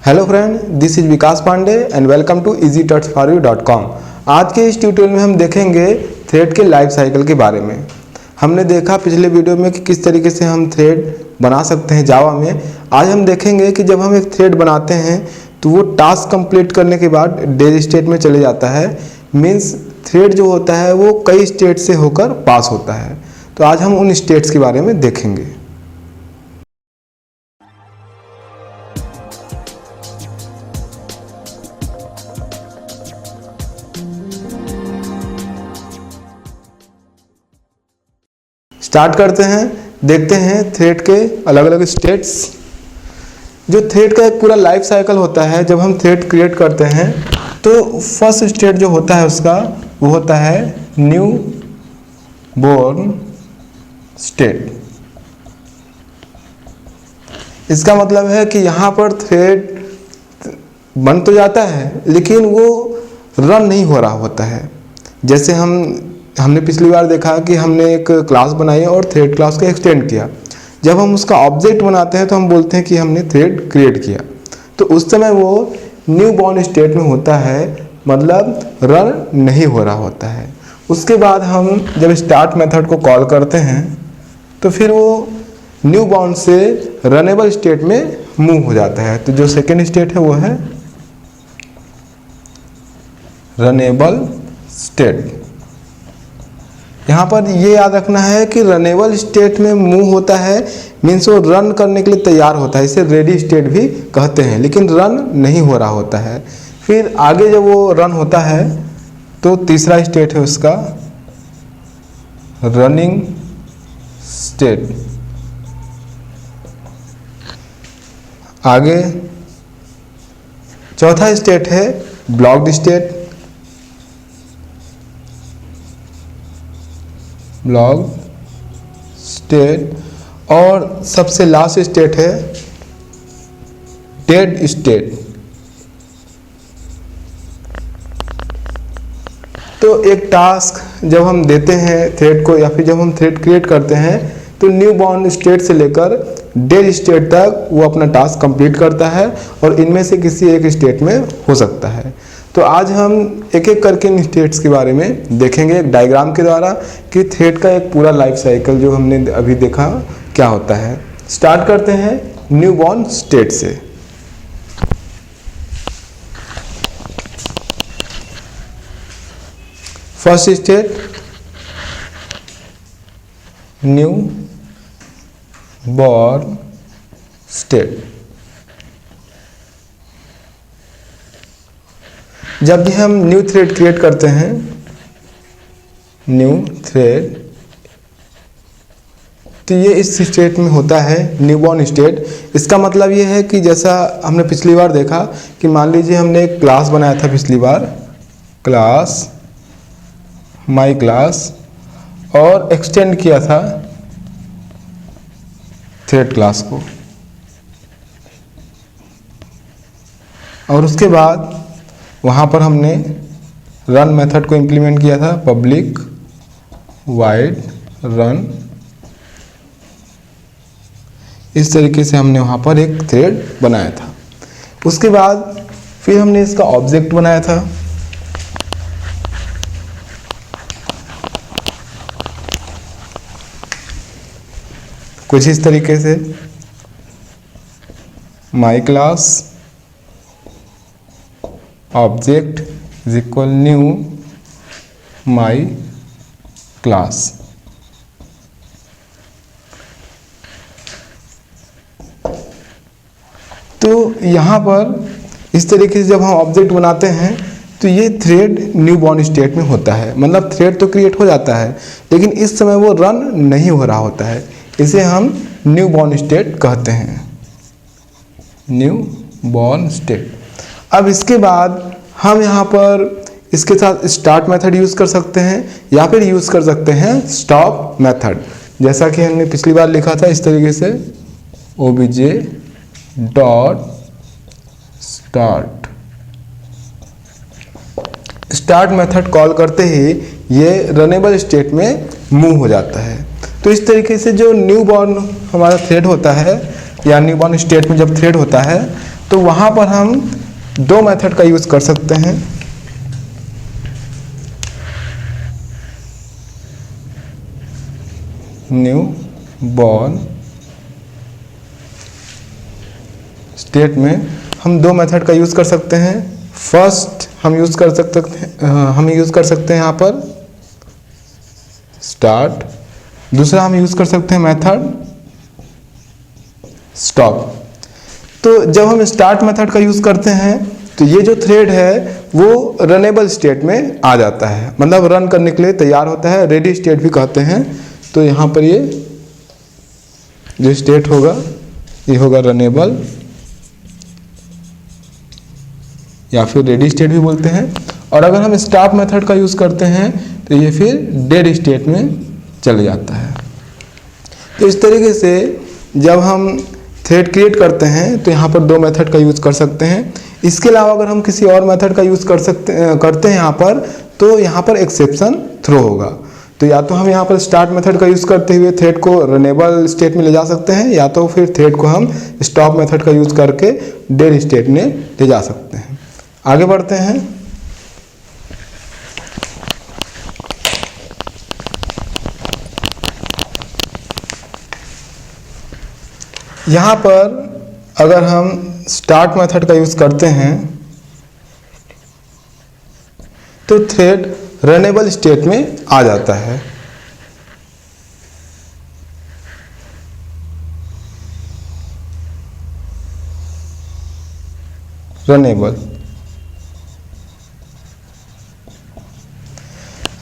Hello friend, this is Vikas Pandey and welcome to easytutsforyou.com। आज के इस ट्यूटोरियल में हम देखेंगे थ्रेड के लाइफ साइकिल के बारे में। हमने देखा पिछले वीडियो में कि किस तरीके से हम थ्रेड बना सकते हैं जावा में। आज हम देखेंगे कि जब हम एक थ्रेड बनाते हैं तो वो टास्क कंप्लीट करने के बाद डेज स्टेट में चले जाता है। मीन्स थ्रेड जो होता है वो कई स्टेट से होकर पास होता है। तो आज हम उन स्टेट्स के बारे में देखेंगे। स्टार्ट करते हैं, देखते हैं थ्रेड के अलग अलग स्टेट्स। जो थ्रेड का एक पूरा लाइफ साइकिल होता है, जब हम थ्रेड क्रिएट करते हैं तो फर्स्ट स्टेट जो होता है उसका वो होता है न्यू बोर्न स्टेट। इसका मतलब है कि यहाँ पर थ्रेड बन तो जाता है लेकिन वो रन नहीं हो रहा होता है। जैसे हमने पिछली बार देखा कि हमने एक क्लास बनाई और थ्रेड क्लास को एक्सटेंड किया। जब हम उसका ऑब्जेक्ट बनाते हैं तो हम बोलते हैं कि हमने थ्रेड क्रिएट किया। तो उस समय वो न्यू बॉर्न स्टेट में होता है, मतलब रन नहीं हो रहा होता है। उसके बाद हम जब स्टार्ट मेथड को कॉल करते हैं तो फिर वो न्यू बॉर्न से रनेबल स्टेट में मूव हो जाता है। तो जो सेकेंड स्टेट है वो है रनेबल स्टेट। यहाँ पर ये याद रखना है कि रनेबल स्टेट में मूव होता है, मीन्स वो रन करने के लिए तैयार होता है। इसे रेडी स्टेट भी कहते हैं, लेकिन रन नहीं हो रहा होता है। फिर आगे जब वो रन होता है तो तीसरा स्टेट है उसका रनिंग स्टेट। आगे चौथा स्टेट है ब्लॉक्ड स्टेट। ब्लॉक स्टेट और सबसे लास्ट स्टेट है डेड स्टेट। तो एक टास्क जब हम देते हैं थ्रेड को या फिर जब हम थ्रेड क्रिएट करते हैं तो न्यू बॉर्न स्टेट से लेकर डेड स्टेट तक वो अपना टास्क कंप्लीट करता है और इनमें से किसी एक स्टेट में हो सकता है। तो आज हम एक एक करके इन स्टेट्स के बारे में देखेंगे एक डायग्राम के द्वारा कि थ्रेड का एक पूरा लाइफ साइकिल जो हमने अभी देखा क्या होता है। स्टार्ट करते हैं न्यू बॉर्न स्टेट से। First state new born state. जब भी हम न्यू थ्रेड क्रिएट करते हैं, न्यू थ्रेड, तो ये इस स्टेट में होता है न्यू बॉर्न स्टेट। इसका मतलब ये है कि जैसा हमने पिछली बार देखा कि मान लीजिए हमने एक क्लास बनाया था पिछली बार, क्लास माई क्लास, और एक्सटेंड किया था थ्रेड क्लास को, और उसके बाद वहाँ पर हमने रन मेथड को इम्प्लीमेंट किया था, पब्लिक वाइड रन। इस तरीके से हमने वहाँ पर एक थ्रेड बनाया था। उसके बाद फिर हमने इसका ऑब्जेक्ट बनाया था। कुछ इस तरीके से my class object is equal knew my class. तो यहाँ पर इस तरीके से जब हम ऑब्जेक्ट बनाते हैं तो ये थ्रेड न्यू बॉर्न स्टेट में होता है। मतलब थ्रेड तो क्रिएट हो जाता है लेकिन इस समय वो रन नहीं हो रहा होता है। इसे हम न्यू बॉर्न स्टेट कहते हैं, न्यू बॉर्न स्टेट। अब इसके बाद हम यहाँ पर इसके साथ स्टार्ट मेथड यूज़ कर सकते हैं या फिर यूज़ कर सकते हैं स्टॉप मेथड। जैसा कि हमने पिछली बार लिखा था इस तरीके से obj dot start. Start method call करते ही ये रनेबल स्टेट में मूव हो जाता है। तो इस तरीके से जो न्यू बॉर्न हमारा थ्रेड होता है या न्यू बॉर्न स्टेट में जब थ्रेड होता है तो वहाँ पर हम दो मेथड का यूज़ कर सकते हैं। न्यू बॉर्न स्टेट में हम दो मेथड का यूज़ कर सकते हैं। फर्स्ट हम यूज़ कर सकते हैं यहाँ पर स्टार्ट, दूसरा हम यूज़ कर सकते हैं मेथड स्टॉप। तो जब हम स्टार्ट मेथड का यूज़ करते हैं तो ये जो थ्रेड है वो रनेबल स्टेट में आ जाता है, मतलब रन करने के लिए तैयार होता है, रेडी स्टेट भी कहते हैं। तो यहाँ पर ये जो स्टेट होगा ये होगा रनेबल या फिर रेडी स्टेट भी बोलते हैं। और अगर हम स्टॉप मेथड का यूज़ करते हैं तो ये फिर डेड स्टेट में चले जाता है। तो इस तरीके से जब हम थ्रेड क्रिएट करते हैं तो यहाँ पर दो मेथड का यूज़ कर सकते हैं। इसके अलावा अगर हम किसी और मेथड का यूज़ करते हैं यहाँ पर, तो यहाँ पर एक्सेप्शन थ्रो होगा। तो या तो हम यहाँ पर स्टार्ट मेथड का यूज़ करते हुए थ्रेड को रनेबल स्टेट में ले जा सकते हैं, या तो फिर थ्रेड को हम स्टॉप मेथड का यूज़ करके डेड स्टेट में ले जा सकते हैं। आगे बढ़ते हैं। यहाँ पर अगर हम स्टार्ट मेथड का यूज़ करते हैं तो थ्रेड रनेबल स्टेट में आ जाता है।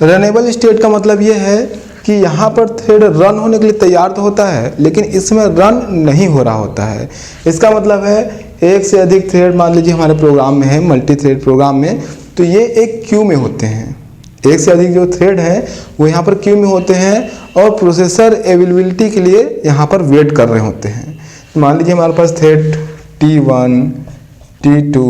रनेबल स्टेट का मतलब ये है कि यहाँ पर थ्रेड रन होने के लिए तैयार तो होता है, लेकिन इसमें रन नहीं हो रहा होता है। इसका मतलब है एक से अधिक थ्रेड मान लीजिए हमारे प्रोग्राम में है, मल्टी थ्रेड प्रोग्राम में, तो ये एक क्यू में होते हैं। एक से अधिक जो थ्रेड हैं वो यहाँ पर क्यू में होते हैं और प्रोसेसर अवेलेबिलिटी के लिए यहाँ पर वेट कर रहे होते हैं। मान लीजिए हमारे पास थ्रेड T1, T2,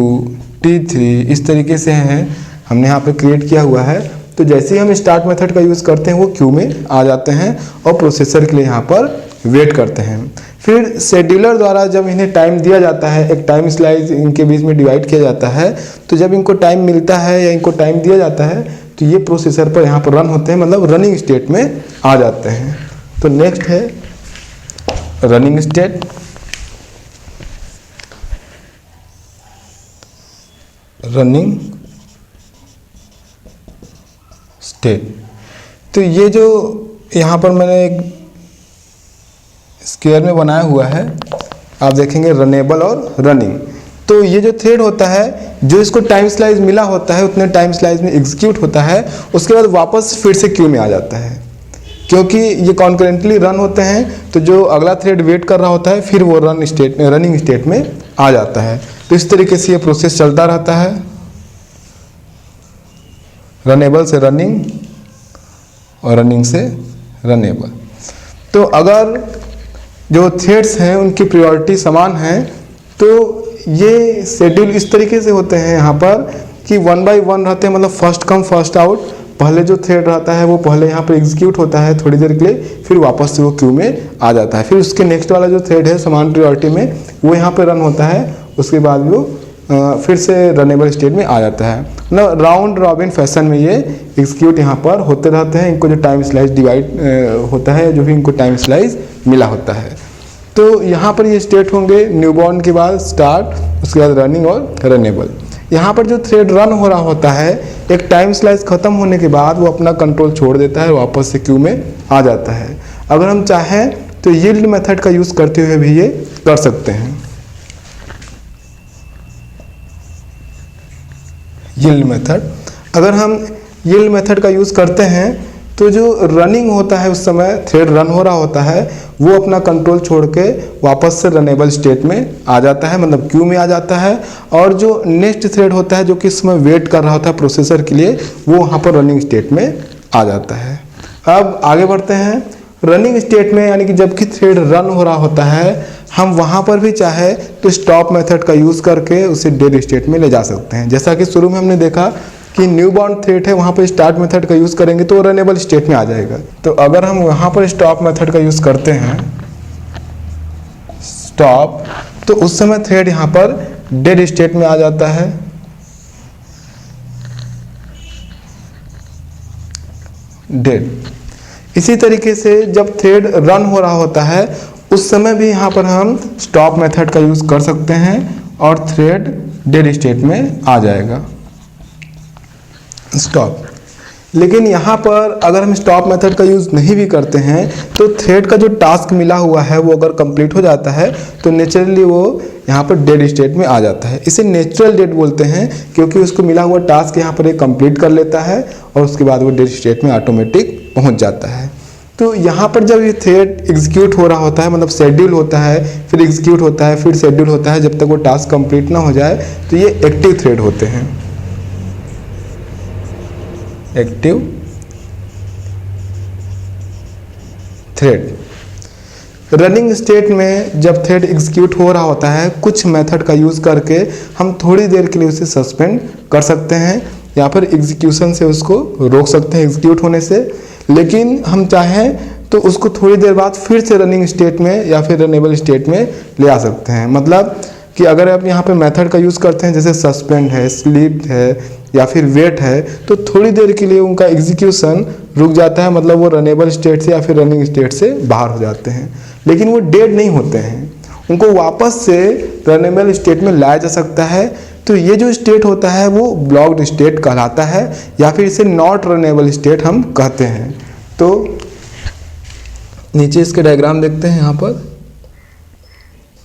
T3 इस तरीके से हैं, हमने यहाँ पर क्रिएट किया हुआ है। तो जैसे ही हम स्टार्ट मेथड का यूज़ करते हैं वो क्यू में आ जाते हैं और प्रोसेसर के लिए यहाँ पर वेट करते हैं। फिर शेड्यूलर द्वारा जब इन्हें टाइम दिया जाता है, एक टाइम स्लाइस इनके बीच में डिवाइड किया जाता है, तो जब इनको टाइम मिलता है या इनको टाइम दिया जाता है तो ये प्रोसेसर पर यहाँ पर रन होते हैं, मतलब रनिंग स्टेट में आ जाते हैं। तो नेक्स्ट है रनिंग स्टेट। रनिंग स्टेट, तो ये जो यहाँ पर मैंने एक स्क्वायर में बनाया हुआ है, आप देखेंगे रनेबल और रनिंग। तो ये जो थ्रेड होता है जो इसको टाइम स्लाइस मिला होता है उतने टाइम स्लाइस में एग्जीक्यूट होता है, उसके बाद वापस फिर से क्यू में आ जाता है। क्योंकि ये कॉन्करेंटली रन होते हैं तो जो अगला थ्रेड वेट कर रहा होता है फिर वो रनिंग स्टेट में आ जाता है। तो इस तरीके से ये प्रोसेस चलता रहता है, रनेबल से रनिंग और रनिंग से रनेबल। तो अगर जो थ्रेड्स हैं उनकी प्रायोरिटी समान है तो ये शेड्यूल इस तरीके से होते हैं यहाँ पर कि 1 by 1 रहते हैं, मतलब फर्स्ट कम फर्स्ट आउट। पहले जो थ्रेड रहता है वो पहले यहाँ पर एग्जीक्यूट होता है थोड़ी देर के लिए, फिर वापस से वो क्यू में आ जाता है। फिर उसके नेक्स्ट वाला जो थ्रेड है समान प्रायोरिटी में वो यहाँ पर रन होता है, उसके बाद वो फिर से रनेबल स्टेट में आ जाता है। मतलब राउंड रॉबिन फैशन में ये एग्जीक्यूट यहाँ पर होते रहते हैं। इनको जो टाइम स्लाइस डिवाइड होता है, जो भी इनको टाइम स्लाइस मिला होता है। तो यहाँ पर ये स्टेट होंगे न्यूबॉर्न के बाद स्टार्ट, उसके बाद रनिंग और रनेबल। यहाँ पर जो थ्रेड रन हो रहा होता है एक टाइम स्लाइस ख़त्म होने के बाद वो अपना कंट्रोल छोड़ देता है, वापस से क्यू में आ जाता है। अगर हम चाहें तो यील्ड मेथड का यूज़ करते हुए भी ये कर सकते हैं। यील्ड मेथड, अगर हम यील्ड मेथड का यूज़ करते हैं तो जो रनिंग होता है उस समय थ्रेड रन हो रहा होता है वो अपना कंट्रोल छोड़ के वापस से रनेबल स्टेट में आ जाता है, मतलब क्यू में आ जाता है। और जो नेक्स्ट थ्रेड होता है जो कि इस समय वेट कर रहा होता है प्रोसेसर के लिए, वो वहाँ पर रनिंग स्टेट में आ जाता है। अब आगे बढ़ते हैं। रनिंग स्टेट में यानी कि जबकि थ्रेड रन हो रहा होता है हम वहाँ पर भी चाहे तो स्टॉप मेथड का यूज़ करके उसे डेड स्टेट में ले जा सकते हैं। जैसा कि शुरू में हमने देखा कि न्यूबॉर्न थ्रेड है, वहाँ पर स्टार्ट मेथड का यूज़ करेंगे तो रनेबल स्टेट में आ जाएगा। तो अगर हम वहाँ पर स्टॉप मेथड का यूज़ करते हैं स्टॉप, तो उस समय थ्रेड यहाँ पर डेड स्टेट में आ जाता है। डेड। इसी तरीके से जब थ्रेड रन हो रहा होता है उस समय भी यहाँ पर हम स्टॉप मेथड का यूज़ कर सकते हैं और थ्रेड डेड स्टेट में आ जाएगा। स्टॉप। लेकिन यहाँ पर अगर हम स्टॉप मेथड का यूज़ नहीं भी करते हैं तो थ्रेड का जो टास्क मिला हुआ है वो अगर कंप्लीट हो जाता है तो नेचुरली वो यहाँ पर डेड स्टेट में आ जाता है। इसे नेचुरल डेड बोलते हैं क्योंकि उसको मिला हुआ टास्क यहाँ पर एक कंप्लीट कर लेता है और उसके बाद वो डेड स्टेट में ऑटोमेटिक पहुँच जाता है। तो यहाँ पर जब ये थ्रेड एग्जीक्यूट हो रहा होता है, मतलब शेड्यूल होता है, फिर एग्जीक्यूट होता है, फिर शेड्यूल होता है, जब तक वो टास्क कंप्लीट ना हो जाए तो ये एक्टिव थ्रेड होते हैं। Active thread. रनिंग स्टेट में जब थ्रेड एग्जीक्यूट हो रहा होता है कुछ मेथड का यूज़ करके हम थोड़ी देर के लिए उसे सस्पेंड कर सकते हैं या फिर एग्जीक्यूशन से उसको रोक सकते हैं एग्जीक्यूट होने से। लेकिन हम चाहें तो उसको थोड़ी देर बाद फिर से रनिंग स्टेट में या फिर रनेबल स्टेट में ले आ सकते हैं। मतलब कि अगर आप यहाँ पे मेथड का यूज़ करते हैं जैसे सस्पेंड है, स्लीप है या फिर वेट है तो थोड़ी देर के लिए उनका एग्जीक्यूशन रुक जाता है, मतलब वो रनेबल स्टेट से या फिर रनिंग स्टेट से बाहर हो जाते हैं। लेकिन वो डेड नहीं होते हैं, उनको वापस से रनेबल स्टेट में लाया जा सकता है। तो ये जो स्टेट होता है वो ब्लॉक्ड स्टेट कहलाता है या फिर इसे नॉट रनेबल स्टेट हम कहते हैं। तो नीचे इसके डायग्राम देखते हैं, यहाँ पर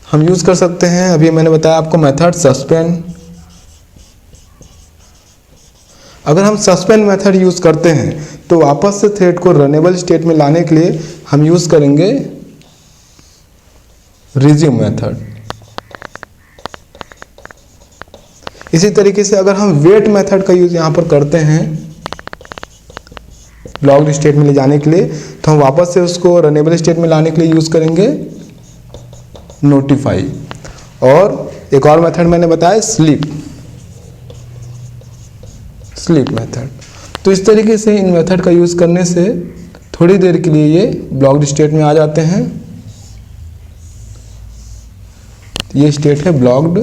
हम यूज़ कर सकते हैं। अभी मैंने बताया आपको मेथड सस्पेंड। अगर हम सस्पेंड मेथड यूज़ करते हैं तो वापस से थ्रेड को रनेबल स्टेट में लाने के लिए हम यूज़ करेंगे रिज्यूम मेथड। इसी तरीके से अगर हम वेट मेथड का यूज़ यहाँ पर करते हैं ब्लॉक्ड स्टेट में ले जाने के लिए तो हम वापस से उसको रनेबल स्टेट में लाने के लिए यूज़ करेंगे नोटिफाई। और एक और मेथड मैंने बताया स्लीप मेथड। तो इस तरीके से इन मेथड का यूज़ करने से थोड़ी देर के लिए ये ब्लॉक्ड स्टेट में आ जाते हैं। ये स्टेट है ब्लॉक्ड।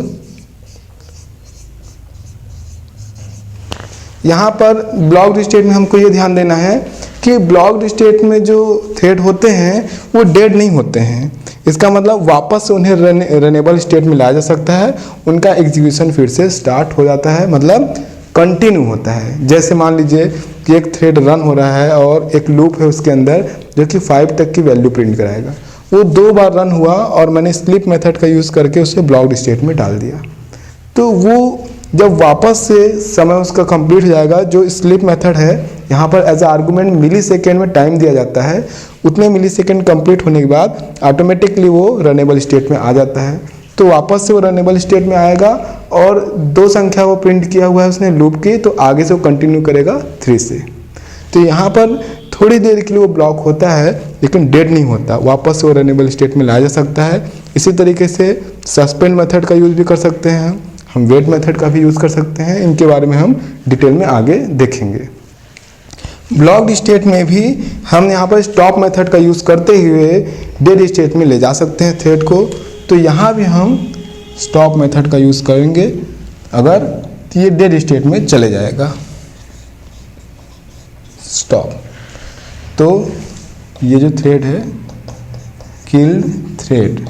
यहाँ पर ब्लॉक्ड स्टेट में हमको ये ध्यान देना है कि ब्लॉक्ड स्टेट में जो थ्रेड होते हैं वो डेड नहीं होते हैं। इसका मतलब वापस से उन्हें रनेबल स्टेट में लाया जा सकता है, उनका एग्जीक्यूशन फिर से स्टार्ट हो जाता है, मतलब कंटिन्यू होता है। जैसे मान लीजिए कि एक थ्रेड रन हो रहा है और एक लूप है उसके अंदर जो कि 5 तक की वैल्यू प्रिंट कराएगा। वो 2 बार रन हुआ और मैंने स्लीप मेथड का यूज़ करके उसे ब्लॉक्ड स्टेट में डाल दिया। तो वो जब वापस से समय उसका कंप्लीट हो जाएगा, जो स्लीप मेथड है यहाँ पर एज आर्गूमेंट मिली सेकेंड में टाइम दिया जाता है, उतने मिली सेकेंड कम्प्लीट होने के बाद ऑटोमेटिकली वो रनेबल स्टेट में आ जाता है। तो वापस से वो रनेबल स्टेट में आएगा और 2 संख्या वो प्रिंट किया हुआ है उसने लूप की, तो आगे से वो कंटिन्यू करेगा 3 से। तो यहाँ पर थोड़ी देर के लिए वो ब्लॉक होता है लेकिन डेड नहीं होता, वापस से वो रनेबल स्टेट में लाया जा सकता है। इसी तरीके से सस्पेंड मेथड का यूज़ भी कर सकते हैं, हम वेट मेथड का भी यूज़ कर सकते हैं। इनके बारे में हम डिटेल में आगे देखेंगे। ब्लॉक्ड स्टेट में भी हम यहाँ पर स्टॉप मेथड का यूज़ करते हुए डेड स्टेट में ले जा सकते हैं थ्रेड को। तो यहाँ भी हम स्टॉप मेथड का यूज़ करेंगे अगर ये डेड स्टेट में चले जाएगा। स्टॉप। तो ये जो थ्रेड है किल्ड थ्रेड।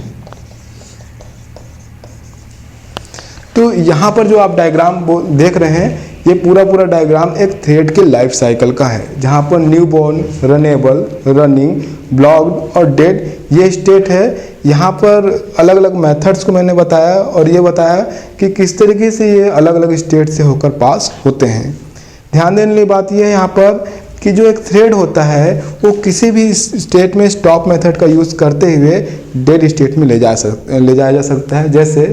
तो यहाँ पर जो आप डायग्राम देख रहे हैं ये पूरा डायग्राम एक थ्रेड के लाइफ साइकिल का है, जहाँ पर न्यूबॉर्न, रनेबल, रनिंग, ब्लॉक्ड और डेड ये स्टेट है। यहाँ पर अलग अलग मेथड्स को मैंने बताया और ये बताया कि किस तरीके से ये अलग अलग स्टेट से होकर पास होते हैं। ध्यान देने वाली बात यह है यहाँ पर कि जो एक थ्रेड होता है वो किसी भी स्टेट में स्टॉप मेथड का यूज़ करते हुए डेड स्टेट में ले जाया जा सकता है। जैसे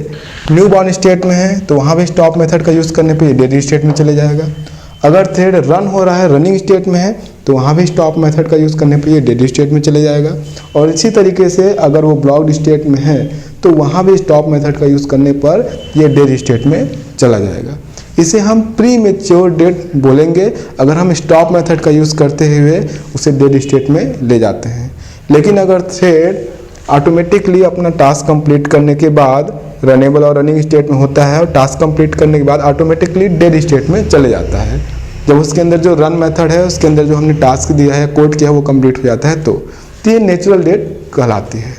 न्यू बॉर्न स्टेट में है तो वहाँ भी स्टॉप मेथड का यूज़ करने पे ये डेड स्टेट में चले जाएगा। अगर थ्रेड रन हो रहा है, रनिंग स्टेट में है, तो वहाँ भी स्टॉप मेथड का यूज़ करने पे ये डेड स्टेट में चले जाएगा। और इसी तरीके से अगर वो ब्लॉक्ड स्टेट में है तो वहाँ भी स्टॉप मेथड का यूज़ करने पर ये डेड स्टेट में चला जाएगा। इसे हम प्री मैच्योर डेड बोलेंगे अगर हम स्टॉप मेथड का यूज़ करते हुए उसे डेड स्टेट में ले जाते हैं। लेकिन अगर थ्रेड ऑटोमेटिकली अपना टास्क कंप्लीट करने के बाद रनेबल और रनिंग स्टेट में होता है, और टास्क कंप्लीट करने के बाद ऑटोमेटिकली डेड स्टेट में चले जाता है। जब उसके अंदर जो रन मेथड है, उसके अंदर जो हमने टास्क दिया है, कोड किया है, वो कंप्लीट हो जाता है, तो ये नेचुरल डेड कहलाती है।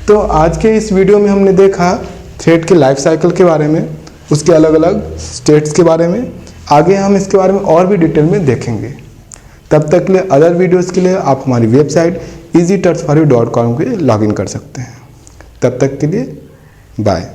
तो आज के इस वीडियो में हमने देखा थ्रेड के लाइफ साइकिल के बारे में, उसके अलग अलग स्टेट्स के बारे में। आगे हम इसके बारे में और भी डिटेल में देखेंगे। तब तक के लिए अदर वीडियोस के लिए आप हमारी वेबसाइट easytouchforyou.com पे लॉगिन कर सकते हैं। तब तक के लिए बाय।